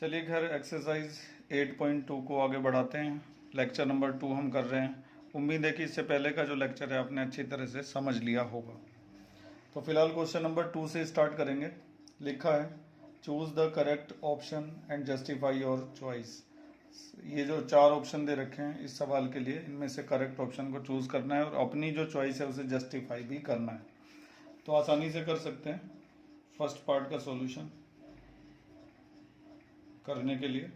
चलिए खैर एक्सरसाइज 8.2 को आगे बढ़ाते हैं। लेक्चर नंबर 2 हम कर रहे हैं। उम्मीद है कि इससे पहले का जो लेक्चर है आपने अच्छी तरह से समझ लिया होगा। तो फिलहाल क्वेश्चन नंबर 2 से स्टार्ट करेंगे। लिखा है choose the correct option and justify your choice. ये जो 4 ऑप्शन दे रखे हैं इस सवाल के लिए, इनमें से करेक्ट ऑप्शन को चूज करना है और अपनी जो चॉइस है उसे जस्टिफाई भी करना है। तो आसानी से कर सकते हैं। फर्स्ट पार्ट का सॉल्यूशन करने के लिए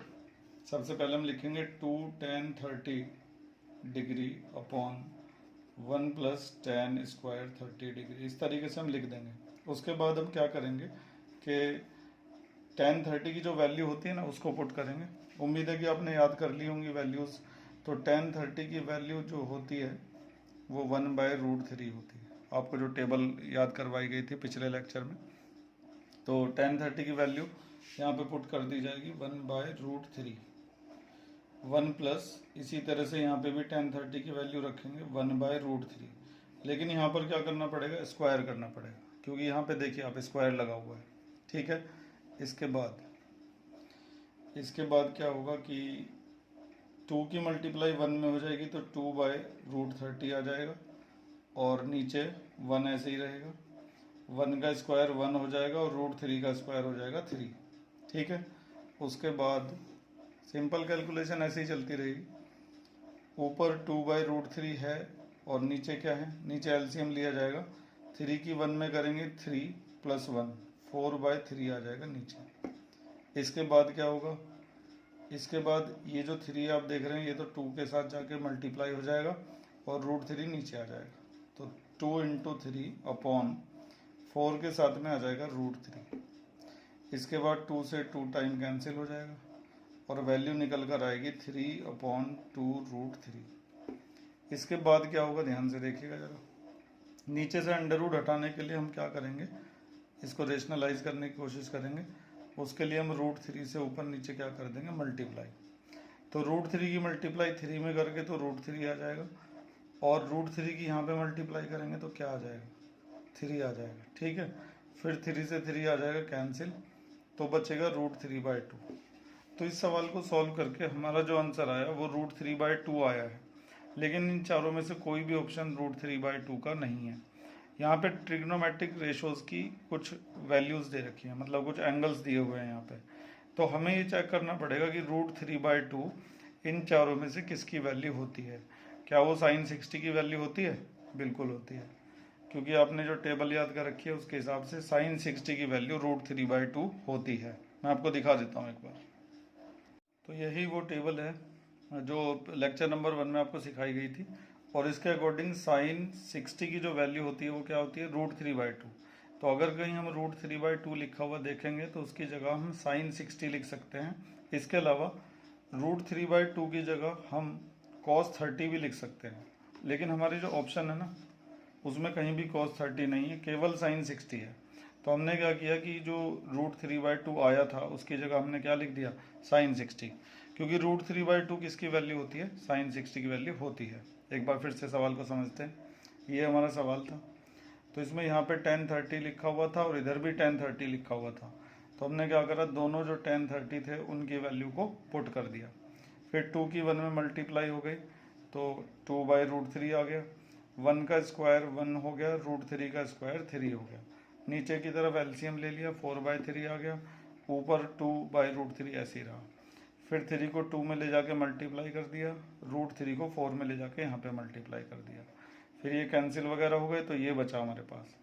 सबसे पहले हम लिखेंगे 2 tan 30 degree upon 1 + tan square 30 degree. इस तरीके से हम लिख देंगे। उसके बाद हम क्या करेंगे कि tan 30 की जो वैल्यू होती है ना उसको पुट करेंगे। उम्मीद है कि आपने याद कर ली होंगी वैल्यूज़। तो tan 30 की वैल्यू जो होती है वो 1/√3 होती है। आपको जो टेबल याद करवाई गई थी पिछले लेक्चर में, तो tan 30 की वैल्यू यहाँ पे पुट कर दी जाएगी 1/√3। 1 प्लस इसी तरह से यहाँ पे भी tan 30 की वैल्यू रखेंगे 1/√3। लेकिन यहाँ पर क्या करना पड़ेगा, स्क्वायर करना पड़ेगा, क्योंकि यहाँ पे देखिए आप स्क्वायर लगा हुआ है। ठीक है। इसके बाद क्या होगा कि 2 की मल्टीप्लाई 1 में हो जाएगी तो 2/√30 आ जाएगा और नीचे 1 ऐसे ही रहेगा। 1 का स्क्वायर 1 हो जाएगा और √3 का स्क्वायर हो जाएगा 3। ठीक है। उसके बाद सिंपल कैलकुलेशन ऐसे ही चलती रहेगी। ऊपर 2/√3 है और नीचे क्या है, नीचे एलसीएम लिया जाएगा। 3 की 1 में करेंगे 3 + 1 4/3 आ जाएगा नीचे। इसके बाद क्या होगा, इसके बाद ये जो 3 आप देख रहे हैं ये तो 2 के साथ जाके मल्टीप्लाई हो जाएगा और √3 नीचे आ जाएगा। तो 2 × 3 अपॉन 4 के साथ में आ जाएगा √3। इसके बाद 2 से 2 टाइम कैंसिल हो जाएगा और वैल्यू निकल कर आएगी 3/2√3। इसके बाद क्या होगा, ध्यान से देखिएगा जरा। नीचे से अंडर रूट हटाने के लिए हम क्या करेंगे, इसको रेशनलाइज करने की कोशिश करेंगे। उसके लिए हम √3 से ऊपर नीचे क्या कर देंगे, मल्टीप्लाई। तो √3 की मल्टीप्लाई 3 में करके तो √3 आ जाएगा और √3 की यहाँ पे मल्टीप्लाई करेंगे तो क्या आ जाएगा, 3 आ जाएगा। ठीक है। फिर 3 से 3 आ जाएगा कैंसिल, तो बचेगा √3/2। तो इस सवाल को सॉल्व करके हमारा जो आंसर आया वो √3/2 आया है। लेकिन इन चारों में से कोई भी ऑप्शन √3/2 का नहीं है। यहाँ पे ट्रिग्नोमेट्रिक रेशोज की कुछ वैल्यूज़ दे रखी है, मतलब कुछ एंगल्स दिए हुए हैं यहाँ पे। तो हमें ये चेक करना पड़ेगा कि √3/2 इन चारों में से किसकी वैल्यू होती है। क्या वो sin 60 की वैल्यू होती है? बिल्कुल होती है, क्योंकि आपने जो टेबल याद कर रखी है उसके हिसाब से sin 60 की वैल्यू √3/2 होती है। मैं आपको दिखा देता हूँ एक बार। तो यही वो टेबल है जो लेक्चर नंबर 1 में आपको सिखाई गई थी और इसके अकॉर्डिंग sin 60 की जो वैल्यू होती है वो क्या होती है, √3/2। तो अगर कहीं हम √3/2 लिखा हुआ देखेंगे तो उसकी जगह हम sin 60 लिख सकते हैं। इसके अलावा √3/2 की जगह हम cos 30 भी लिख सकते हैं। लेकिन हमारी जो ऑप्शन है ना उसमें कहीं भी cos 30 नहीं है, केवल sin 60 है। तो हमने क्या किया कि जो √3/2 आया था उसकी जगह हमने क्या लिख दिया, sin 60, क्योंकि √3/2 किसकी वैल्यू होती है, sin 60 की वैल्यू होती है। एक बार फिर से सवाल को समझते हैं। ये हमारा सवाल था। तो इसमें यहाँ पे tan 30 लिखा हुआ था और इधर भी tan 30 लिखा हुआ था। तो हमने क्या करा, दोनों जो tan 30 थे उनकी वैल्यू को पुट कर दिया। फिर 2 की 1 में मल्टीप्लाई हो गई तो 2/√3 आ गया। 1 का स्क्वायर 1 हो गया, √3 का स्क्वायर 3 हो गया। नीचे की तरफ एलसीएम ले लिया, 4/3 आ गया। ऊपर 2/√3 ऐसे ही रहा। फिर 3 को 2 में ले जाके मल्टीप्लाई कर दिया, √3 को 4 में ले जाके यहाँ पे मल्टीप्लाई कर दिया। फिर ये कैंसिल वगैरह हो गए तो ये बचा हमारे पास।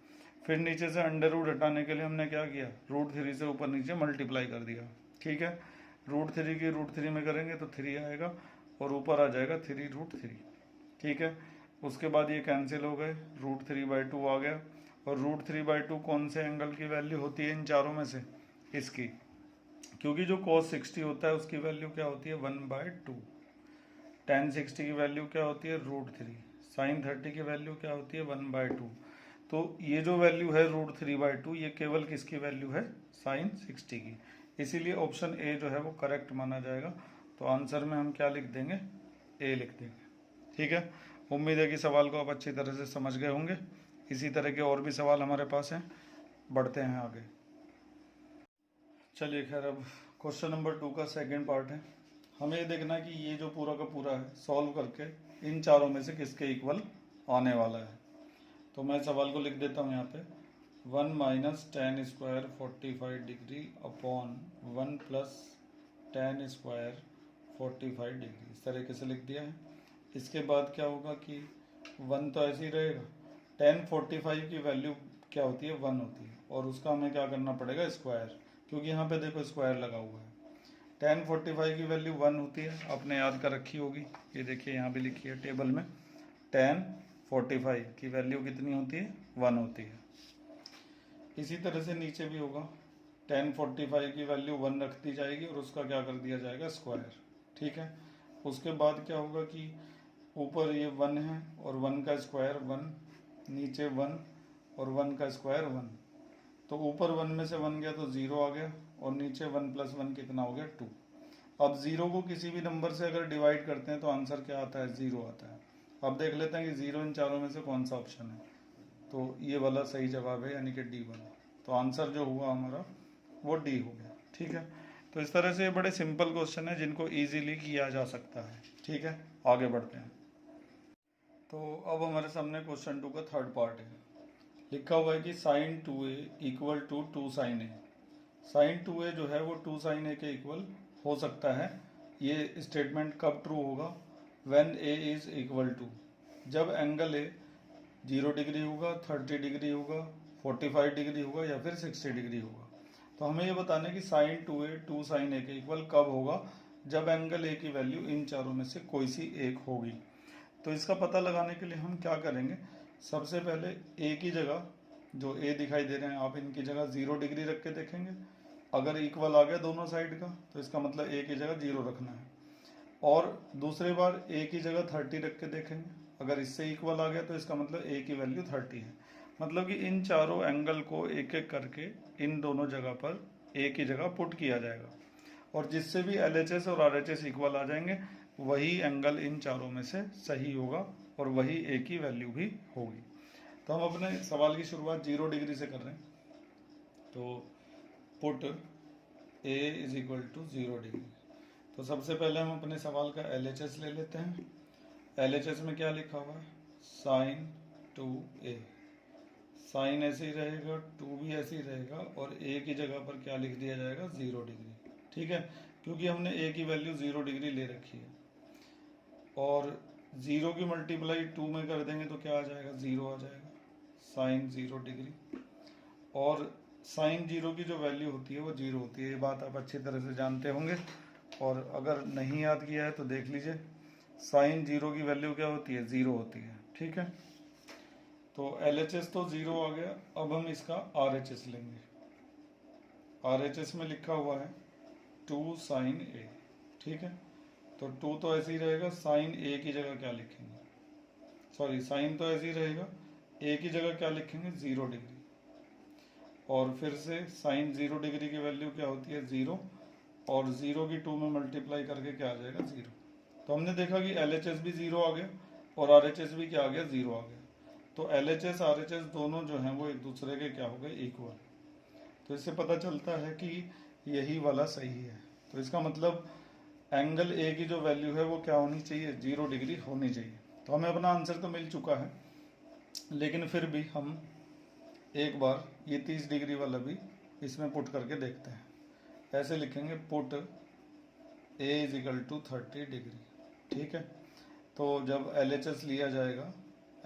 फिर नीचे से अंडर रूट हटाने के लिए हमने क्या किया, √3 से ऊपर नीचे मल्टीप्लाई कर दिया। ठीक है। √3 की √3 में करेंगे तो 3 आएगा और ऊपर आ जाएगा 3√3। ठीक है। उसके बाद ये कैंसिल हो गए, √3/2 आ गया। और √3/2 कौन से एंगल की वैल्यू होती है इन चारों में से, इसकी, क्योंकि जो cos 60 होता है उसकी वैल्यू क्या होती है, 1/2। tan 60 की वैल्यू क्या होती है, √3। sin 30 की वैल्यू क्या होती है, 1/2। तो ये जो वैल्यू है √3/2 ये केवल किसकी वैल्यू है, sin 60 की। इसीलिए ऑप्शन ए जो है वो करेक्ट माना जाएगा। तो आंसर में हम क्या लिख देंगे, ए लिख देंगे। ठीक है। उम्मीद है कि सवाल को आप अच्छी तरह से समझ गए होंगे। इसी तरह के और भी सवाल हमारे पास हैं, बढ़ते हैं आगे। चलिए खैर अब क्वेश्चन नंबर 2 का सेकंड पार्ट है। हमें ये देखना है कि ये जो पूरा का पूरा है सॉल्व करके इन चारों में से किसके इक्वल आने वाला है। तो मैं सवाल को लिख देता हूँ यहाँ पे 1 minus ten square 45 degree upon 1 plus ten square 45 degree, इस तरीके से लिख दिया है। इसके बाद क्या होगा कि 1 तो ऐसे ही रहेगा, टेन 45 की वैल्यू क्या होती है 1 होती है, और उसका हमें क्या करना पड़ेगा स्क्वायर, क्योंकि यहाँ पे देखो स्क्वायर लगा हुआ है। टेन 45 की वैल्यू 1 होती है, आपने याद कर रखी होगी, ये देखिए यहाँ पे लिखी है टेबल में, टेन 45 की वैल्यू कितनी होती है 1 होती है। इसी तरह से नीचे भी होगा, टेन 45 की वैल्यू 1 रख दी जाएगी और उसका क्या कर दिया जाएगा स्क्वायर, ठीक है। उसके बाद क्या होगा कि ऊपर ये 1 है और 1 का स्क्वायर 1, नीचे 1 और 1 का स्क्वायर 1, तो ऊपर 1 में से 1 गया तो 0 आ गया, और नीचे 1 प्लस 1 कितना हो गया 2। अब 0 को किसी भी नंबर से अगर डिवाइड करते हैं तो आंसर क्या आता है 0 आता है। अब देख लेते हैं कि 0 इन चारों में से कौन सा ऑप्शन है, तो ये वाला सही जवाब है, यानी कि डी वाला। तो आंसर जो हुआ हमारा वो डी हो गया, ठीक है। तो इस तरह से ये बड़े सिंपल क्वेश्चन है जिनको ईजिली किया जा सकता है, ठीक है। आगे बढ़ते हैं। तो अब हमारे सामने क्वेश्चन 2 का थर्ड पार्ट है। लिखा हुआ है कि sine 2a equal to 2 sine A. Sine 2a जो है वो 2 साइन ए के इक्वल हो सकता है। ये स्टेटमेंट कब ट्रू होगा, when a is equal to, जब एंगल a 0 डिग्री होगा, 30 डिग्री होगा, 45 डिग्री होगा या फिर 60 डिग्री होगा। तो हमें ये बताना है कि साइन 2a 2 साइन ए के इक्वल कब होगा, जब एंगल a की वैल्यू इन चारों में से कोई सी एक होगी। तो इसका पता लगाने के लिए हम क्या करेंगे, सबसे पहले a की जगह जो a दिखाई दे रहे हैं आप इनकी जगह 0 डिग्री रख के देखेंगे। अगर इक्वल आ गया दोनों साइड का तो इसका मतलब a की जगह 0 रखना है, और दूसरी बार a की जगह 30 रख के देखेंगे। अगर इससे इक्वल आ गया तो इसका मतलब a की वैल्यू 30 है। मतलब कि इन चारों एंगल को एक एक करके इन दोनों जगह पर a की जगह पुट किया जाएगा, और जिससे भी LHS और RHS इक्वल आ जाएंगे वही एंगल इन चारों में से सही होगा और वही a की वैल्यू भी होगी। तो हम अपने सवाल की शुरुआत 0 डिग्री से कर रहे हैं। तो put a is equal to 0 degree. तो सबसे पहले हम अपने सवाल का LHS ले लेते हैं। LHS में क्या लिखा हुआ है, साइन 2a। साइन ऐसे ही रहेगा, 2 भी ऐसे ही रहेगा, और a की जगह पर क्या लिख दिया जाएगा 0 डिग्री, ठीक है, क्योंकि हमने a की वैल्यू 0 डिग्री ले रखी है। और 0 की मल्टीप्लाई 2 में कर देंगे तो क्या आ जाएगा 0 आ जाएगा, साइन 0 डिग्री। और साइन 0 की जो वैल्यू होती है वो 0 होती है, ये बात आप अच्छी तरह से जानते होंगे, और अगर नहीं याद किया है तो देख लीजिए। साइन 0 की वैल्यू क्या होती है 0 होती है, ठीक है। तो LHS तो 0 आ गया। अब हम इसका RHS लेंगे। RHS में लिखा हुआ है 2 साइन a, ठीक है। तो 2 तो ऐसे ही रहेगा, साइन a की जगह क्या लिखेंगे, सॉरी साइन तो ऐसे ही रहेगा, a की जगह क्या लिखेंगे 0 डिग्री, और फिर से साइन 0 डिग्री की वैल्यू क्या होती है 0, और 0 की 2 में मल्टीप्लाई करके क्या आ जाएगा 0। तो हमने देखा कि LHS भी 0 आ गया और RHS भी क्या आ गया 0 आ गया। तो LHS RHS दोनों जो हैं वो एक दूसरे के क्या हो गए इक्वल। तो इससे पता चलता है कि यही वाला सही है। तो इसका मतलब एंगल a की जो वैल्यू है वो क्या होनी चाहिए 0 डिग्री होनी चाहिए। तो हमें अपना आंसर तो मिल चुका है, लेकिन फिर भी हम एक बार ये 30 डिग्री वाला भी इसमें पुट करके देखते हैं। ऐसे लिखेंगे put a is equal to 30 degree, ठीक है। तो जब LHS लिया जाएगा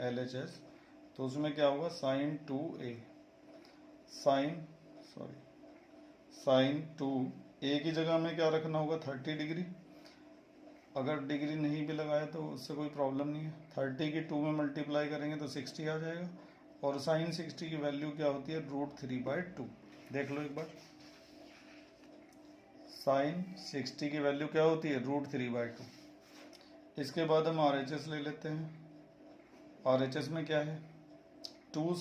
LHS, तो उसमें क्या होगा साइन 2a, साइन 2a की जगह में क्या रखना होगा 30 डिग्री। अगर डिग्री नहीं भी लगाया तो उससे कोई प्रॉब्लम नहीं है, 30 की 2 में मल्टीप्लाई करेंगे तो 60 आ जाएगा, और साइन 60 की वैल्यू क्या होती है √3/2। देख लो एक बार, साइन 60 की वैल्यू क्या होती है √3/2। इसके बाद हम RHS ले लेते हैं। RHS में क्या है 2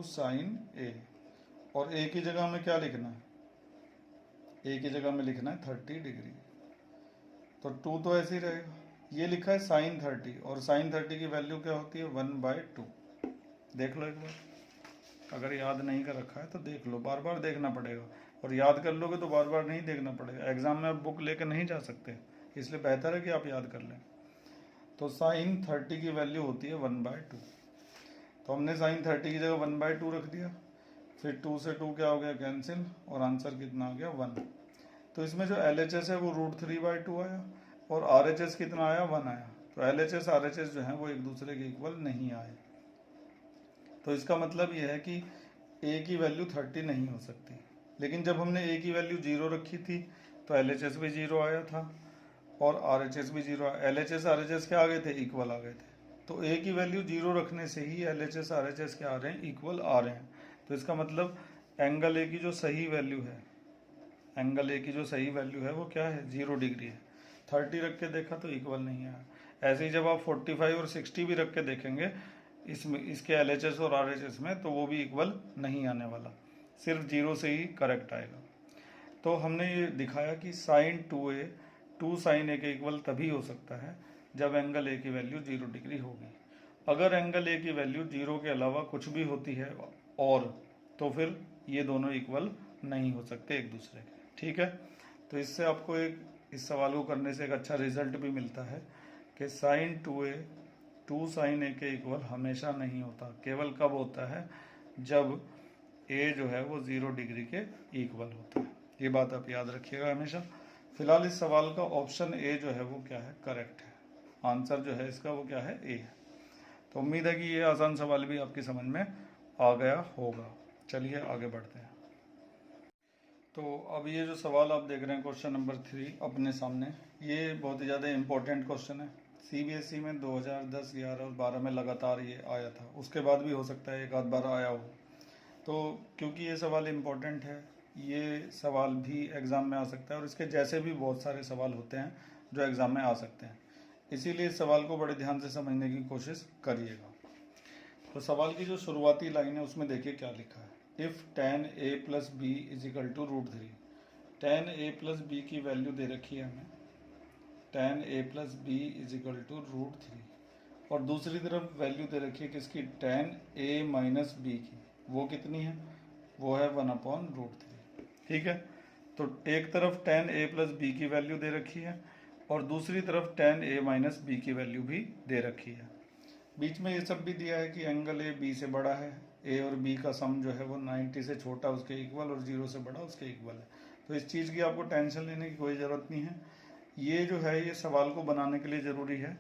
साइन a, और a की जगह हमें क्या लिखना है, a की जगह में लिखना है 30 डिग्री। तो 2 तो ऐसे ही रहेगा, ये लिखा है साइन 30, और साइन 30 की वैल्यू क्या होती है 1/2। देख लो एक बार, अगर याद नहीं कर रखा है तो देख लो, बार बार देखना पड़ेगा। और याद कर लोगे तो बार बार नहीं देखना पड़ेगा। एग्जाम में आप बुक लेकर नहीं जा सकते, इसलिए बेहतर है कि आप याद कर लें। तो साइन 30 की वैल्यू होती है 1/2। तो हमने साइन 30 की जगह 1/2 रख दिया, फिर 2 से 2 क्या हो गया कैंसिल, और आंसर कितना आ गया 1। तो इसमें जो LHS है वो √3/2 आया, और RHS कितना आया 1 आया। तो LHS RHS जो है वो एक दूसरे के इक्वल नहीं आए। तो इसका मतलब ये है कि A की वैल्यू 30 नहीं हो सकती। लेकिन जब हमने A की वैल्यू 0 रखी थी तो LHS भी 0 आया था और RHS भी 0 आया। LHS RHS क्या आ गए थे, इक्वल आ गए थे। तो A की वैल्यू 0 रखने से ही LHS RHS क्या आ रहे हैं, इक्वल आ रहे हैं। तो इसका मतलब एंगल A की जो सही वैल्यू है, एंगल A की जो सही वैल्यू है वो क्या है, 0 डिग्री है। 30 रख के देखा तो इक्वल नहीं आया। ऐसे ही जब आप 45 और 60 भी रख के देखेंगे इसमें, इसके LHS और RHS में, तो वो भी इक्वल नहीं आने वाला, सिर्फ 0 से ही करेक्ट आएगा। तो हमने ये दिखाया कि साइन 2A 2 साइन A के इक्वल तभी हो सकता है जब एंगल A की वैल्यू 0 डिग्री होगी। अगर एंगल A की वैल्यू 0 के अलावा कुछ भी होती है और, तो फिर ये दोनों इक्वल नहीं हो सकते एक दूसरे के। ठीक है, तो इससे आपको एक, इस सवाल को करने से एक अच्छा रिजल्ट भी मिलता है कि साइन 2A 2 साइन A के इक्वल हमेशा नहीं होता। केवल कब होता है, जब A जो है वो 0 डिग्री के इक्वल होता है। ये बात आप याद रखिएगा हमेशा। फिलहाल इस सवाल का ऑप्शन A जो है वो क्या है, करेक्ट है। आंसर जो है इसका वो क्या है, A है। तो उम्मीद है कि ये आसान सवाल भी आपकी समझ में आ गया होगा। चलिए आगे बढ़ते हैं। तो अब ये जो सवाल आप देख रहे हैं क्वेश्चन नंबर 3 अपने सामने, ये बहुत ही ज़्यादा इम्पोर्टेंट क्वेश्चन है। CBSE में 2010, 11 और 12 में लगातार ये आया था, उसके बाद भी हो सकता है एक आध बार आया हो। तो क्योंकि ये सवाल इम्पोर्टेंट है, ये सवाल भी एग्ज़ाम में आ सकता है और इसके जैसे भी बहुत सारे सवाल होते हैं जो एग्ज़ाम में आ सकते हैं। इसीलिए इस सवाल को बड़े ध्यान से समझने की कोशिश करिएगा। तो सवाल की जो शुरुआती लाइन है उसमें देखिए क्या लिखा है, if tan A + B = √3। tan A + B की वैल्यू दे रखी है हमें, tan A + B = √3, और दूसरी तरफ वैल्यू दे रखी है किसकी, tan A - B की। वो कितनी है, वो है 1/√3। ठीक है, तो एक तरफ tan A + B की वैल्यू दे रखी है और दूसरी तरफ tan A - B की वैल्यू भी दे रखी है। बीच में ये सब भी दिया है कि एंगल A B से बड़ा है, A और B का सम जो है वो 90 से छोटा उसके इक्वल और 0 से बड़ा उसके इक्वल है। तो इस चीज़ की आपको टेंशन लेने की कोई ज़रूरत नहीं है। ये जो है ये सवाल को बनाने के लिए ज़रूरी है,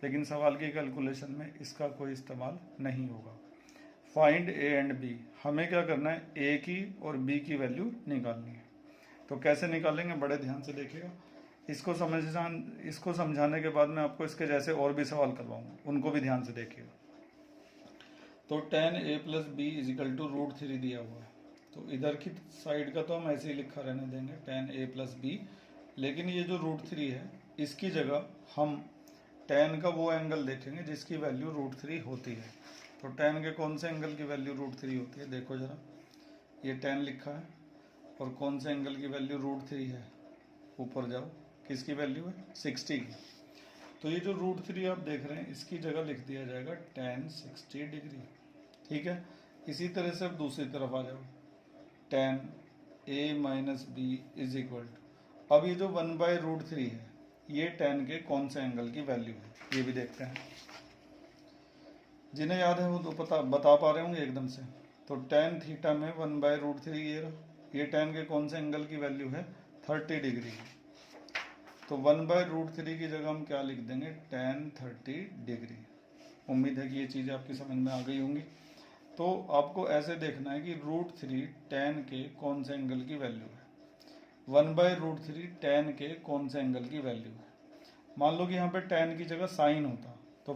लेकिन सवाल की कैलकुलेशन में इसका कोई इस्तेमाल नहीं होगा। फाइंड A एंड B, हमें क्या करना है, A की और B की वैल्यू निकालनी है। तो कैसे निकालेंगे, बड़े ध्यान से देखिएगा। इसको समझाने के बाद मैं आपको इसके जैसे और भी सवाल करवाऊंगा, उनको भी ध्यान से देखिएगा। तो tan A + B = √3 दिया हुआ है, तो इधर की साइड का तो हम ऐसे ही लिखा रहने देंगे tan A + B, लेकिन ये जो √3 है इसकी जगह हम tan का वो एंगल देखेंगे जिसकी वैल्यू √3 होती है। तो tan के कौन से एंगल की वैल्यू √3 होती है, देखो जरा, ये tan लिखा है और कौन से एंगल की वैल्यू √3 है, ऊपर जाओ, किसकी वैल्यू है, 60 की। तो ये जो √3 आप देख रहे हैं इसकी जगह लिख दिया जाएगा tan 60 डिग्री। ठीक है, इसी तरह से अब दूसरी तरफ आ जाओ, tan A - B = अब ये जो 1/√3 है ये tan के कौन से एंगल की वैल्यू है, ये भी देखते हैं। जिन्हें याद है वो तो बता पा रहे होंगे एकदम से। तो tan थीटा में 1/√3 ये रहा, ये tan के कौन से एंगल की वैल्यू है, 30 डिग्री की। तो 1/√3 की जगह हम क्या लिख देंगे, tan 30 डिग्री। उम्मीद है कि ये चीज़ आपकी समझ में आ गई होंगी। तो आपको ऐसे देखना है कि √3 tan के कौन से एंगल की वैल्यू है, 1/√3 tan के कौन से एंगल की वैल्यू है। मान लो कि यहाँ पे tan की जगह साइन होता, तो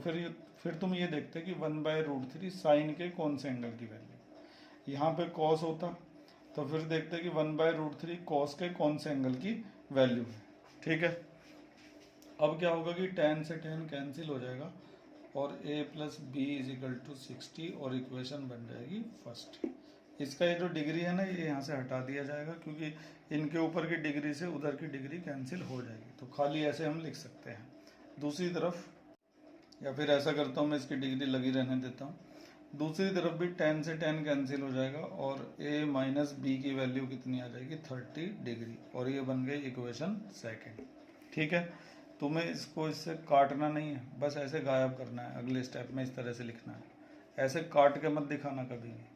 फिर तुम ये देखते कि 1/√3 साइन के कौन से एंगल की वैल्यू। यहाँ पे cos होता तो फिर देखते कि 1/√3 cos के कौन से एंगल की वैल्यू है। ठीक है, अब क्या होगा कि tan से tan कैंसिल हो जाएगा और A + B = 60 और इक्वेशन बन जाएगी फर्स्ट। इसका ये जो डिग्री है ना ये यहाँ से हटा दिया जाएगा, क्योंकि इनके ऊपर की डिग्री से उधर की डिग्री कैंसिल हो जाएगी। तो खाली ऐसे हम लिख सकते हैं। दूसरी तरफ, या फिर ऐसा करता हूँ मैं, इसकी डिग्री लगी रहने देता हूँ। दूसरी तरफ भी tan से tan कैंसिल हो जाएगा और a माइनस बी की वैल्यू कितनी आ जाएगी 30 डिग्री, और ये बन गई इक्वेशन सेकंड। ठीक है, तुम्हें इसको इससे काटना नहीं है, बस ऐसे गायब करना है। अगले स्टेप में इस तरह से लिखना है, ऐसे काट के मत दिखाना कभी भी।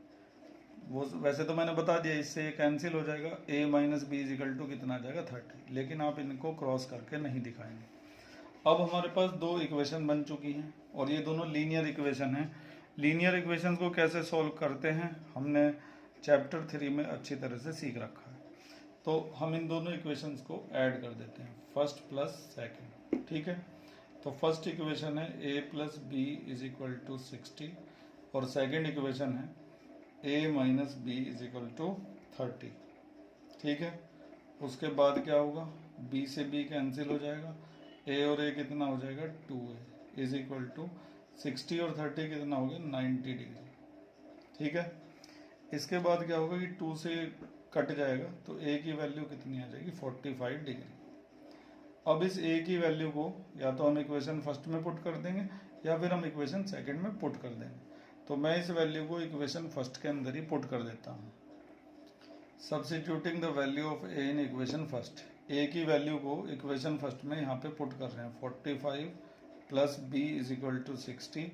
वो वैसे तो मैंने बता दिया, इससे ये कैंसिल हो जाएगा, a minus B is equal to कितना आ जाएगा 30, लेकिन आप इनको क्रॉस करके नहीं दिखाएंगे। अब हमारे पास दो इक्वेशन बन चुकी हैं और ये दोनों लीनियर इक्वेशन हैं। लीनियर इक्वेशन को कैसे सॉल्व करते हैं हमने चैप्टर 3 में अच्छी तरह से सीख रखा है। तो हम इन दोनों इक्वेशंस को ऐड कर देते हैं, फर्स्ट प्लस सेकंड। ठीक है, तो फर्स्ट इक्वेशन है a plus B is equal to 60 और सेकंड इक्वेशन है a minus B is equal to 30। ठीक है, उसके बाद क्या होगा, b से b कैंसिल हो जाएगा, a और a कितना हो जाएगा 2a इज इक्वल टू 60 और 30 कितना हो गया 90 डिग्री। ठीक है, इसके बाद क्या होगा कि 2 से कट जाएगा तो a की वैल्यू कितनी आ जाएगी 45 डिग्री। अब इस a की वैल्यू को या तो हम इक्वेशन फर्स्ट में पुट कर देंगे या फिर हम इक्वेशन सेकंड में पुट कर देंगे। तो मैं इस वैल्यू को इक्वेशन फर्स्ट के अंदर ही पुट कर देता हूँ। Substituting the value of a in equation first, a की वैल्यू को इक्वेशन फर्स्ट में यहाँ पे पुट कर रहे हैं, 45 plus b is equal to 60,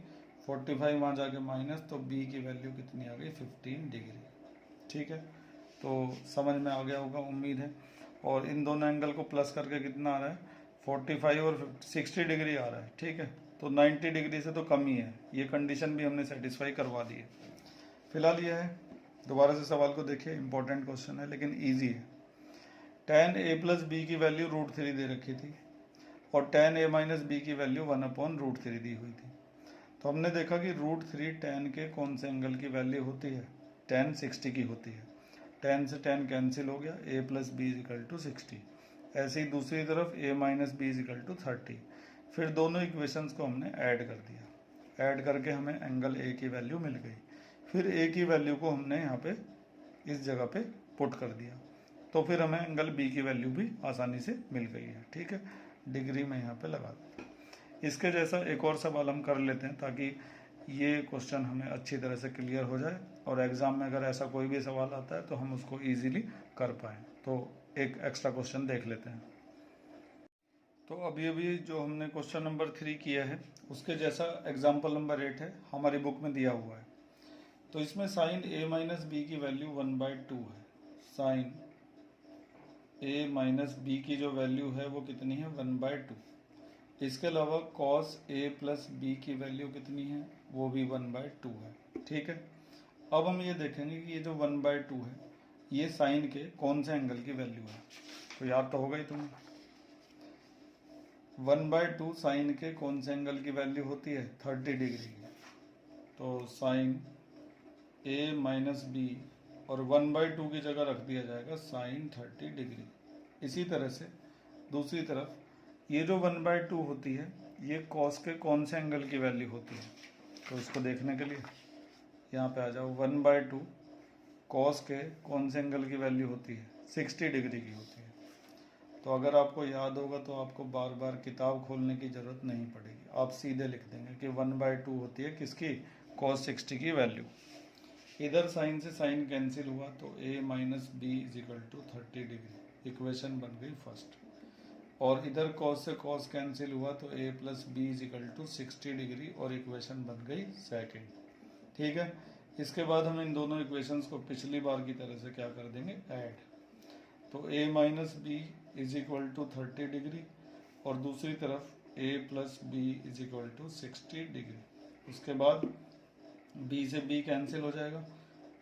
45 वहाँ जाके माइनस, तो b की वैल्यू कितनी आ गई 15 डिग्री। ठीक है, तो समझ में आ गया होगा उम्मीद है। और इन दोनों एंगल को प्लस करके कितना आ रहा है 45 और 60 डिग्री आ रहा है। ठीक है, तो 90 डिग्री से तो कम ही है, ये कंडीशन भी हमने सेटिस्फाई करवा दी है। फिलहाल ये है, दोबारा से सवाल को देखिए, इंपॉर्टेंट क्वेश्चन है लेकिन ईजी है। tan a प्लस बी की वैल्यू √3 दे रखी थी और tan a माइनस बी की वैल्यू 1/√3 दी हुई थी। तो हमने देखा कि √3 tan के कौन से एंगल की वैल्यू होती है, tan 60 की होती है। tan से tan कैंसिल हो गया, a plus B is equal to 60। ऐसे ही दूसरी तरफ a minus B is equal to 30। फिर दोनों इक्वेशंस को हमने ऐड कर दिया, ऐड करके हमें एंगल a की वैल्यू मिल गई। फिर a की वैल्यू को हमने यहाँ पे इस जगह पे पुट कर दिया, तो फिर हमें एंगल b की वैल्यू भी आसानी से मिल गई है। ठीक है, डिग्री में यहाँ पे लगा दें। इसके जैसा एक और सवाल हम कर लेते हैं ताकि ये क्वेश्चन हमें अच्छी तरह से क्लियर हो जाए और एग्जाम में अगर ऐसा कोई भी सवाल आता है तो हम उसको इजीली कर पाएँ। तो एक एक्स्ट्रा क्वेश्चन देख लेते हैं। तो अभी अभी जो हमने क्वेश्चन नंबर 3 किया है उसके जैसा एग्जाम्पल नंबर 8 है, हमारी बुक में दिया हुआ है। तो इसमें साइन a माइनस बी की वैल्यू 1/2 है। साइन a माइनस बी की जो वैल्यू है वो कितनी है 1/2। इसके अलावा cos a प्लस बी की वैल्यू कितनी है, वो भी 1/2 है। ठीक है, अब हम ये देखेंगे कि ये जो 1/2 है ये साइन के कौन से एंगल की वैल्यू है। तो याद तो होगा ही तुम्हें, 1/2 साइन के कौन से एंगल की वैल्यू होती है 30 डिग्री की। तो साइन a माइनस बी और 1/2 की जगह रख दिया जाएगा साइन 30 डिग्री। इसी तरह से दूसरी तरफ ये जो 1/2 होती है ये कॉस के कौन से एंगल की वैल्यू होती है। तो इसको देखने के लिए यहाँ पे आ जाओ, 1/2 कॉस के कौन से एंगल की वैल्यू होती है 60 डिग्री की होती है। तो अगर आपको याद होगा तो आपको बार बार किताब खोलने की ज़रूरत नहीं पड़ेगी, आप सीधे लिख देंगे कि 1/2 होती है किसकी, cos 60 की वैल्यू। इधर साइन से साइन कैंसिल हुआ तो a minus B is equal to 30 degree, equation बन गई फर्स्ट। और इधर cos से cos कैंसिल हुआ तो a plus B is equal to 60 degree और इक्वेशन बन गई सेकेंड। ठीक है, इसके बाद हम इन दोनों इक्वेशंस को पिछली बार की तरह से क्या कर देंगे, ऐड। तो a minus B is equal to 30 degree और दूसरी तरफ a plus B is equal to 60 degree. उसके बाद b से b कैंसिल हो जाएगा,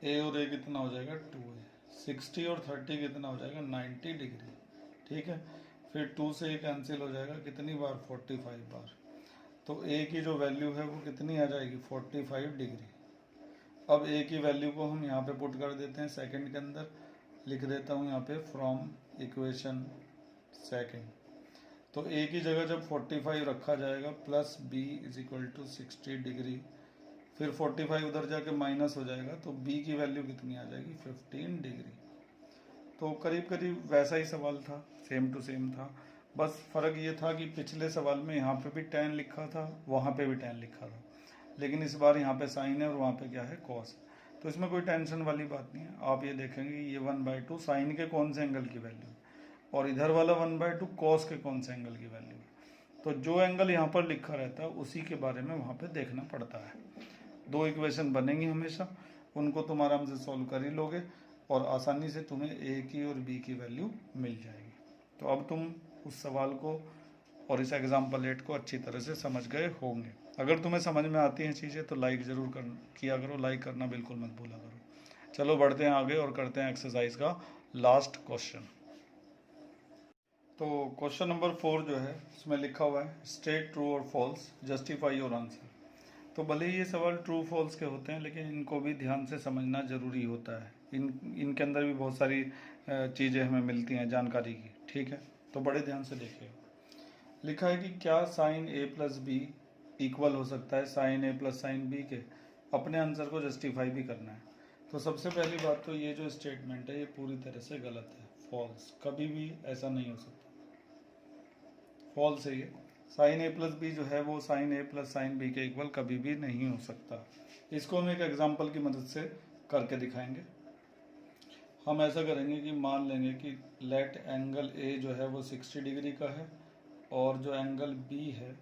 a और a कितना हो जाएगा 2a, 60 और 30 कितना हो जाएगा 90 डिग्री। ठीक है, फिर 2 से a कैंसिल हो जाएगा कितनी बार 45 बार। तो a की जो वैल्यू है वो कितनी आ जाएगी 45 डिग्री। अब a की वैल्यू को हम यहाँ पे पुट कर देते हैं सेकंड के अंदर, लिख देता हूँ यहाँ पे फ्रॉम इक्वेशन सेकंड। तो a की जगह जब 45 रखा जाएगा plus b is equal to 60 degree, फिर 45 उधर जाके माइनस हो जाएगा तो b की वैल्यू कितनी आ जाएगी 15 डिग्री। तो करीब करीब वैसा ही सवाल था, सेम टू सेम था, बस फ़र्क ये था कि पिछले सवाल में यहाँ पे भी tan लिखा था, वहाँ पे भी tan लिखा था। लेकिन इस बार यहाँ पे साइन है और वहाँ पे क्या है, कॉस है। तो इसमें कोई टेंशन वाली बात नहीं है। आप ये देखेंगे ये 1/2 साइन के कौन से एंगल की वैल्यू है और इधर वाला 1/2 कॉस के कौन से एंगल की वैल्यू है। तो जो एंगल यहाँ पर लिखा रहता है उसी के बारे में वहाँ पे देखना पड़ता है। 2 इक्वेशन बनेंगी हमेशा, उनको तुम आराम से सॉल्व कर ही लोगे और आसानी से तुम्हें ए की और बी की वैल्यू मिल जाएगी। तो अब तुम उस सवाल को और इस एग्जाम्पल 8 को अच्छी तरह से समझ गए होंगे। अगर तुम्हें समझ में आती हैं चीज़ें तो लाइक ज़रूर किया करो, लाइक करना बिल्कुल मत भूला करो। चलो बढ़ते हैं आगे और करते हैं एक्सरसाइज का लास्ट क्वेश्चन। तो क्वेश्चन नंबर 4 जो है उसमें लिखा हुआ है स्टेट ट्रू और फॉल्स, जस्टिफाई योर आंसर। तो भले ही ये सवाल ट्रू फॉल्स के होते हैं लेकिन इनको भी ध्यान से समझना ज़रूरी होता है। इनके अंदर भी बहुत सारी चीज़ें हमें मिलती हैं जानकारी की, ठीक है। तो बड़े ध्यान से देखिए। लिखा है कि क्या साइन ए प्लस बी इक्वल हो सकता है साइन ए प्लस साइन बी के। अपने आंसर को जस्टिफाई भी करना है। तो सबसे पहली बात तो ये जो स्टेटमेंट है ये पूरी तरह से गलत है, फॉल्स। कभी भी ऐसा नहीं हो सकता, फॉल्स है ये। साइन ए प्लस बी जो है वो साइन ए प्लस साइन बी के इक्वल कभी भी नहीं हो सकता। इसको हम एक एग्जाम्पल की मदद से करके दिखाएंगे। हम ऐसा करेंगे कि मान लेंगे कि लेट एंगल ए जो है वो 60 डिग्री का है और जो एंगल बी है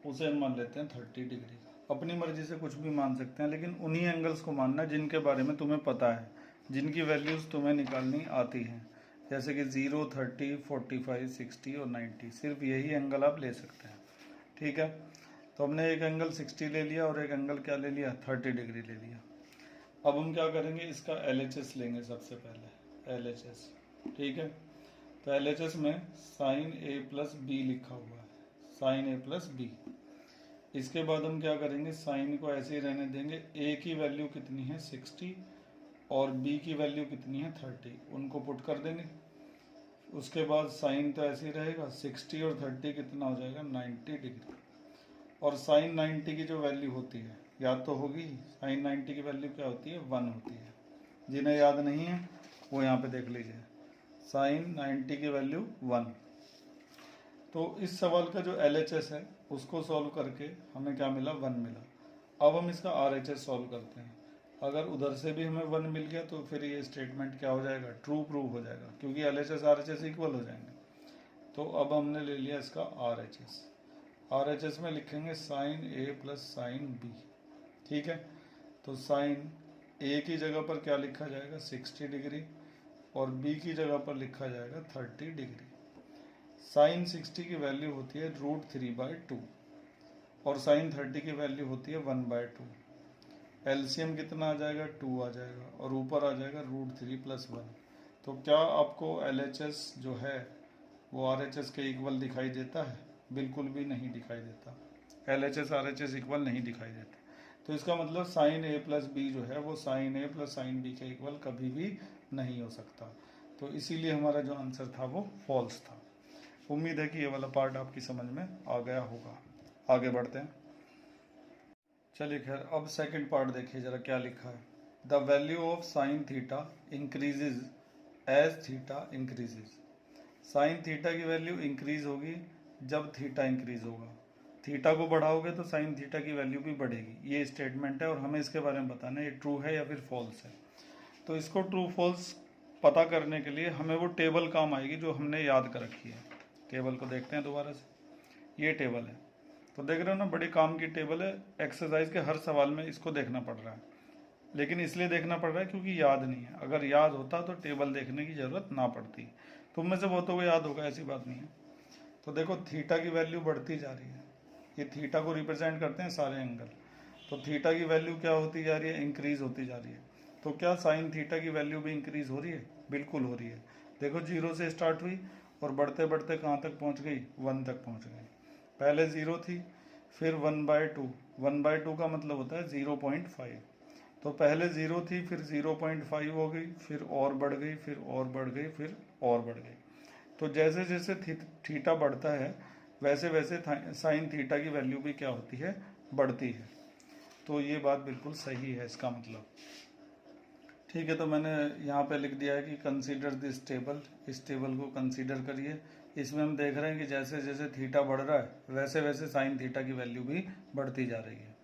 उसे हम मान लेते हैं 30 डिग्री का। अपनी मर्जी से कुछ भी मान सकते हैं लेकिन उन्हीं एंगल्स को मानना जिनके बारे में तुम्हें पता है, जिनकी वैल्यूज़ तुम्हें निकालनी आती हैं। जैसे कि 0, 30, 45, 60 और 90, सिर्फ यही एंगल आप ले सकते हैं, ठीक है। तो हमने एक एंगल 60 ले लिया और एक एंगल क्या ले लिया, 30 डिग्री ले लिया। अब हम क्या करेंगे, इसका LHS लेंगे सबसे पहले, LHS, ठीक है। तो LHS में साइन ए प्लस बी लिखा हुआ है, साइन ए प्लस बी। इसके बाद हम क्या करेंगे, साइन को ऐसे ही रहने देंगे। ए की वैल्यू कितनी है 60 और बी की वैल्यू कितनी है 30, उनको पुट कर देंगे। उसके बाद साइन तो ऐसे ही रहेगा, 60 और 30 कितना हो जाएगा 90 डिग्री। और साइन 90 की जो वैल्यू होती है याद तो होगी, साइन 90 की वैल्यू क्या होती है 1 होती है। जिन्हें याद नहीं है वो यहाँ पे देख लीजिए, साइन 90 की वैल्यू 1। तो इस सवाल का जो LHS है उसको सॉल्व करके हमें क्या मिला, 1 मिला। अब हम इसका RHS सॉल्व करते हैं। अगर उधर से भी हमें 1 मिल गया तो फिर ये स्टेटमेंट क्या हो जाएगा, ट्रू प्रूव हो जाएगा, क्योंकि LHS RHS इक्वल हो जाएंगे। तो अब हमने ले लिया इसका RHS। RHS में लिखेंगे साइन ए प्लस साइन बी, ठीक है। तो साइन ए की जगह पर क्या लिखा जाएगा 60 डिग्री और बी की जगह पर लिखा जाएगा 30 डिग्री। साइन 60 की वैल्यू होती है √3/2 और साइन 30 की वैल्यू होती है 1/2। एलसीएम कितना आ जाएगा, 2 आ जाएगा और ऊपर आ जाएगा √3 + 1। तो क्या आपको LHS जो है वो RHS के इक्वल दिखाई देता है? बिल्कुल भी नहीं दिखाई देता। LHS RHS इक्वल नहीं दिखाई देते। तो इसका मतलब साइन ए प्लस बी जो है वो साइन ए प्लस साइन बी के इक्वल कभी भी नहीं हो सकता। तो इसीलिए हमारा जो आंसर था वो फॉल्स था। उम्मीद है कि ये वाला पार्ट आपकी समझ में आ गया होगा। आगे बढ़ते हैं, चलिए खैर। अब सेकंड पार्ट देखिए जरा क्या लिखा है। The value of sine theta increases as theta increases. Sine theta की वैल्यू इंक्रीज होगी जब थीटा इंक्रीज होगा। थीटा को बढ़ाओगे तो साइन थीटा की वैल्यू भी बढ़ेगी। ये स्टेटमेंट है और हमें इसके बारे में बताना है ये ट्रू है या फिर फॉल्स है। तो इसको ट्रू फॉल्स पता करने के लिए हमें वो टेबल काम आएगी जो हमने याद कर रखी है। टेबल को देखते हैं दोबारा से। ये टेबल है, तो देख रहे हो ना, बड़ी काम की टेबल है। एक्सरसाइज के हर सवाल में इसको देखना पड़ रहा है, लेकिन इसलिए देखना पड़ रहा है क्योंकि याद नहीं है। अगर याद होता तो टेबल देखने की ज़रूरत ना पड़ती। तुम में से बहुतों को याद होगा, ऐसी बात नहीं है। तो देखो थीटा की वैल्यू बढ़ती जा रही है। ये थीटा को रिप्रेजेंट करते हैं सारे एंगल। तो थीटा की वैल्यू क्या होती जा रही है, इंक्रीज होती जा रही है। तो क्या साइन थीटा की वैल्यू भी इंक्रीज हो रही है? बिल्कुल हो रही है। देखो 0 से स्टार्ट हुई और बढ़ते बढ़ते कहाँ तक पहुँच गई, 1 तक पहुँच गई। पहले 0 थी, फिर 1/2। 1/2 का मतलब होता है 0.5। तो पहले 0 थी, फिर 0.5 हो गई, फिर और बढ़ गई, फिर और बढ़ गई, फिर और बढ़ गई। तो जैसे जैसे थीटा बढ़ता है वैसे वैसे साइन थीटा की वैल्यू भी क्या होती है, बढ़ती है। तो ये बात बिल्कुल सही है इसका मतलब। ठीक है, तो मैंने यहाँ पे लिख दिया है कि कंसीडर दिस टेबल। इस टेबल को कंसीडर करिए। इसमें हम देख रहे हैं कि जैसे जैसे थीटा बढ़ रहा है वैसे वैसे साइन थीटा की वैल्यू भी बढ़ती जा रही है।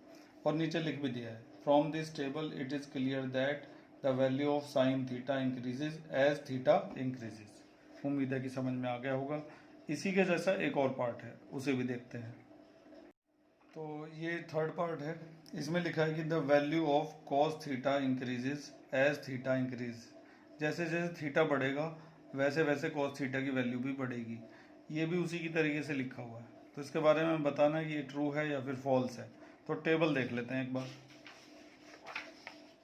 और नीचे लिख भी दिया है, from this table it is clear that the value of sine theta increases as theta increases. उम्मीद है कि समझ में आ गया होगा। इसी के जैसा एक और पार्ट है, उसे भी देखते हैं। तो ये थर्ड पार्ट है, इसमें लिखा है कि the value of cos theta increases as theta increase. जैसे जैसे थीटा बढ़ेगा वैसे वैसे कॉस थीटा की वैल्यू भी बढ़ेगी। ये भी उसी की तरीके से लिखा हुआ है। तो इसके बारे में बताना है कि ये ट्रू है या फिर फॉल्स है। तो टेबल देख लेते हैं एक बार।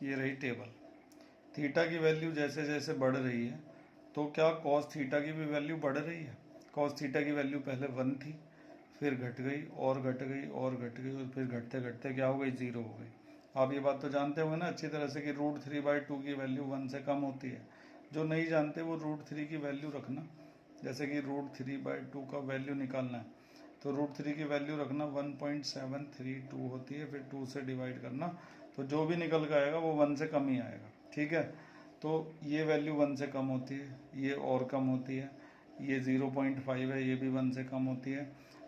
ये रही टेबल। थीटा की वैल्यू जैसे जैसे बढ़ रही है तो क्या कॉस थीटा की भी वैल्यू बढ़ रही है। कॉस थीटा की वैल्यू पहले 1 थी, फिर घट गई और घट गई और घट गई और फिर घटते घटते क्या हो गई, 0 हो गई। आप ये बात तो जानते होंगे ना अच्छी तरह से कि √3/2 की वैल्यू 1 से कम होती है। जो नहीं जानते वो √3 की वैल्यू रखना। जैसे कि √3/2 का वैल्यू निकालना है तो √3 की वैल्यू रखना 1.732 होती है, फिर 2 से डिवाइड करना, तो जो भी निकल के आएगा वो 1 से कम ही आएगा। ठीक है, तो ये वैल्यू 1 से कम होती है, ये और कम होती है, ये 0.5 है, ये भी 1 से कम होती है।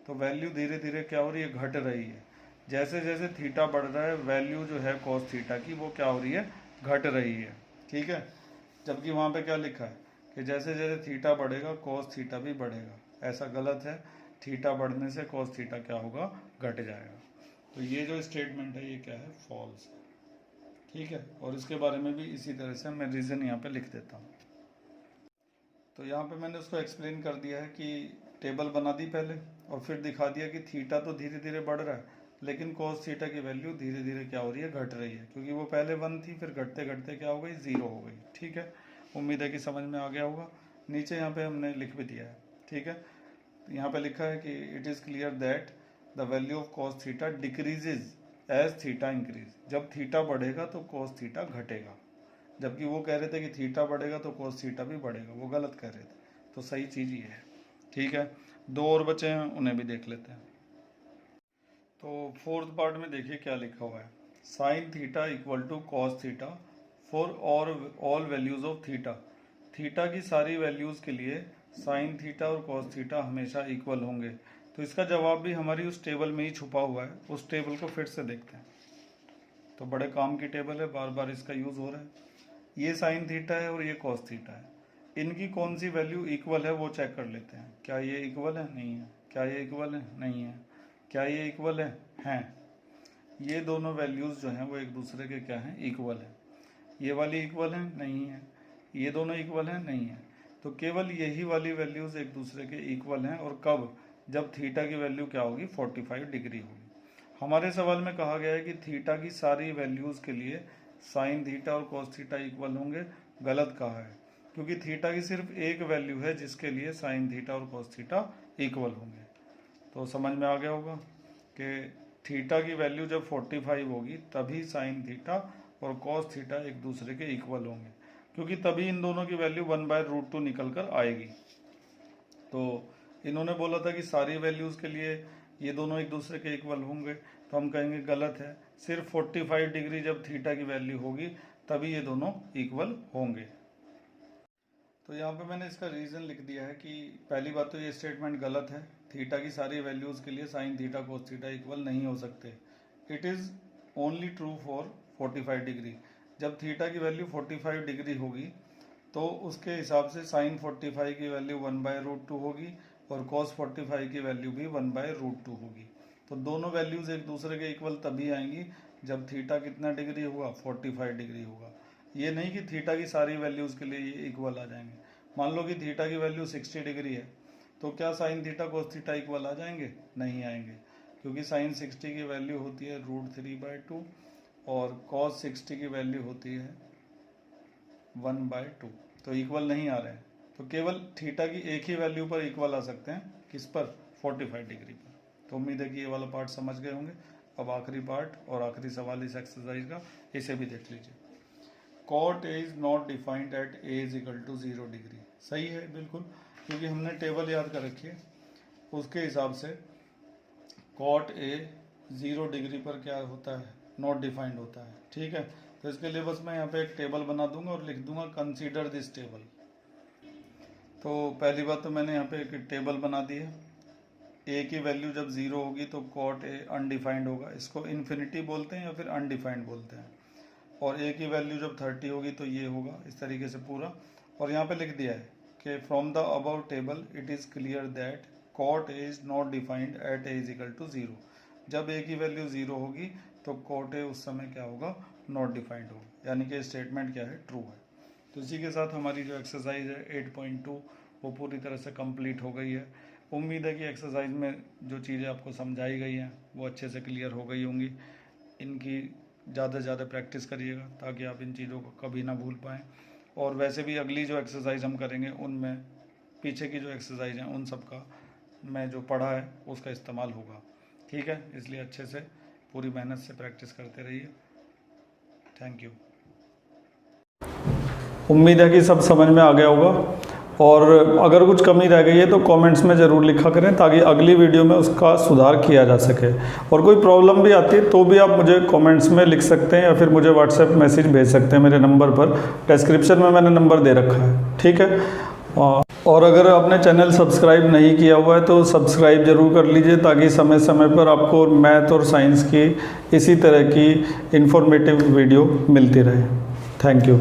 तो वैल्यू धीरे धीरे क्या हो रही है, घट रही है। जैसे जैसे थीटा बढ़ रहा है वैल्यू जो है कॉस थीटा की वो क्या हो रही है, घट रही है। ठीक है, जबकि वहाँ पे क्या लिखा है कि जैसे जैसे थीटा बढ़ेगा कॉस थीटा भी बढ़ेगा। ऐसा गलत है, थीटा बढ़ने से कॉस थीटा क्या होगा, घट जाएगा। तो ये जो स्टेटमेंट है ये क्या है, फॉल्स है। ठीक है, और इसके बारे में भी इसी तरह से मैं रीज़न यहाँ पे लिख देता हूँ। तो यहाँ पे मैंने उसको एक्सप्लेन कर दिया है कि टेबल बना दी पहले और फिर दिखा दिया कि थीटा तो धीरे धीरे बढ़ रहा है लेकिन कॉस थीटा की वैल्यू धीरे धीरे क्या हो रही है, घट रही है, क्योंकि वो पहले 1 थी फिर घटते घटते क्या हो गई, 0 हो गई। ठीक है, उम्मीद है कि समझ में आ गया होगा। नीचे यहाँ पे हमने लिख भी दिया है। ठीक है, यहाँ पे लिखा है कि it is clear that the value of cos theta decreases as theta increase. जब थीटा बढ़ेगा तो कॉस थीटा घटेगा, जबकि वो कह रहे थे कि थीटा बढ़ेगा तो कॉस थीटा भी बढ़ेगा, वो गलत कह रहे थे। तो सही चीज़ ये है। ठीक है, 2 और बचे हैं, उन्हें भी देख लेते हैं। तो फोर्थ पार्ट में देखिए क्या लिखा हुआ है, sine theta equal to cos theta for all values of theta. Theta की सारी वैल्यूज़ के लिए साइन थीटा और कॉस थीटा हमेशा इक्वल होंगे। तो इसका जवाब भी हमारी उस टेबल में ही छुपा हुआ है, उस टेबल को फिर से देखते हैं। तो बड़े काम की टेबल है, बार बार इसका यूज़ हो रहा है। ये साइन थीटा है और ये कॉस थीटा है, इनकी कौन सी वैल्यू इक्वल है वो चेक कर लेते हैं। क्या ये इक्वल है, नहीं है। क्या ये इक्वल है, नहीं है। क्या ये इक्वल है, हैं। ये दोनों वैल्यूज़ जो हैं वो एक दूसरे के क्या हैं, इक्वल है। ये वाली इक्वल है, नहीं है। ये दोनों इक्वल है, नहीं है। तो केवल यही वाली वैल्यूज़ एक दूसरे के इक्वल हैं, और कब, जब थीटा की वैल्यू क्या होगी, 45 डिग्री होगी। हमारे सवाल में कहा गया है कि थीटा की सारी वैल्यूज़ के लिए साइन थीटा और कॉस थीटा इक्वल होंगे। गलत कहा है, क्योंकि थीटा की सिर्फ एक वैल्यू है जिसके लिए साइन थीटा और कॉस थीटा इक्वल होंगे। तो समझ में आ गया होगा कि थीटा की वैल्यू जब 45 होगी तभी साइन थीटा और कॉस थीटा एक दूसरे के इक्वल होंगे, क्योंकि तभी इन दोनों की वैल्यू 1/√2 निकल कर आएगी। तो इन्होंने बोला था कि सारी वैल्यूज़ के लिए ये दोनों एक दूसरे के इक्वल होंगे, तो हम कहेंगे गलत है। सिर्फ 45 डिग्री जब थीटा की वैल्यू होगी तभी ये दोनों इक्वल होंगे। तो यहाँ पे मैंने इसका रीज़न लिख दिया है कि पहली बात तो ये स्टेटमेंट गलत है, थीटा की सारी वैल्यूज़ के लिए sine theta cos theta equal नहीं हो सकते। It is only true for 45 degree. जब थीटा की वैल्यू 45 डिग्री होगी तो उसके हिसाब से साइन 45 की वैल्यू 1/√2 होगी और कॉस 45 की वैल्यू भी 1/√2 होगी। तो दोनों वैल्यूज़ एक दूसरे के इक्वल तभी आएंगी जब थीटा कितना डिग्री होगा, 45 डिग्री होगा। ये नहीं कि थीटा की सारी वैल्यूज़ के लिए ये इक्वल आ जाएंगे। मान लो कि थीटा की वैल्यू 60 डिग्री है, तो क्या sine theta cos theta equal आ जाएंगे? नहीं आएंगे, क्योंकि साइन 60 की वैल्यू होती है √3/2 और कॉस 60 की वैल्यू होती है 1/2। तो इक्वल नहीं आ रहे हैं। तो केवल थीटा की एक ही वैल्यू पर इक्वल आ सकते हैं, किस पर, 45 डिग्री पर। तो उम्मीद है कि ये वाला पार्ट समझ गए होंगे। अब आखिरी पार्ट और आखिरी सवाल इस एक्सरसाइज का, इसे भी देख लीजिए। Cot A is not defined at A is equal to 0 degree. सही है बिल्कुल, क्योंकि हमने टेबल याद कर रखी है, उसके हिसाब से कॉट ए 0 डिग्री पर क्या होता है, नॉट डिफाइंड होता है। ठीक है, तो इसके लिए बस मैं यहाँ पे एक टेबल बना दूंगा और लिख दूंगा कंसीडर दिस टेबल। तो पहली बात तो मैंने यहाँ पे एक टेबल बना दी है, ए की वैल्यू जब 0 होगी तो कॉट ए अनडिफाइंड होगा, इसको इन्फिनिटी बोलते हैं या फिर अनडिफाइंड बोलते हैं। और ए की वैल्यू जब 30 होगी तो ये होगा, इस तरीके से पूरा। और यहाँ पे लिख दिया है कि from the above table it is clear that cot A is not defined at A is equal to 0। जब ए की वैल्यू 0 होगी तो कॉट ए उस समय क्या होगा, नॉट डिफाइंड होगा, यानी कि स्टेटमेंट क्या है, ट्रू है। तो इसी के साथ हमारी जो एक्सरसाइज है 8.2 वो पूरी तरह से कंप्लीट हो गई है। उम्मीद है कि एक्सरसाइज में जो चीज़ें आपको समझाई गई हैं वो अच्छे से क्लियर हो गई होंगी। इनकी ज़्यादा से ज़्यादा प्रैक्टिस करिएगा ताकि आप इन चीज़ों को कभी ना भूल पाएँ। और वैसे भी अगली जो एक्सरसाइज हम करेंगे उनमें पीछे की जो एक्सरसाइज हैं उन सब का मैं जो पढ़ा है उसका इस्तेमाल होगा, ठीक है। इसलिए अच्छे से पूरी मेहनत से प्रैक्टिस करते रहिए। Thank you. उम्मीद है कि सब समझ में आ गया होगा, और अगर कुछ कमी रह गई है तो कमेंट्स में ज़रूर लिखा करें ताकि अगली वीडियो में उसका सुधार किया जा सके। और कोई प्रॉब्लम भी आती है तो भी आप मुझे कमेंट्स में लिख सकते हैं या फिर मुझे व्हाट्सएप मैसेज भेज सकते हैं मेरे नंबर पर, डिस्क्रिप्शन में मैंने नंबर दे रखा है, ठीक है। और अगर आपने चैनल सब्सक्राइब नहीं किया हुआ है तो सब्सक्राइब ज़रूर कर लीजिए ताकि समय समय पर आपको मैथ और साइंस की इसी तरह की इन्फॉर्मेटिव वीडियो मिलती रहे। Thank you.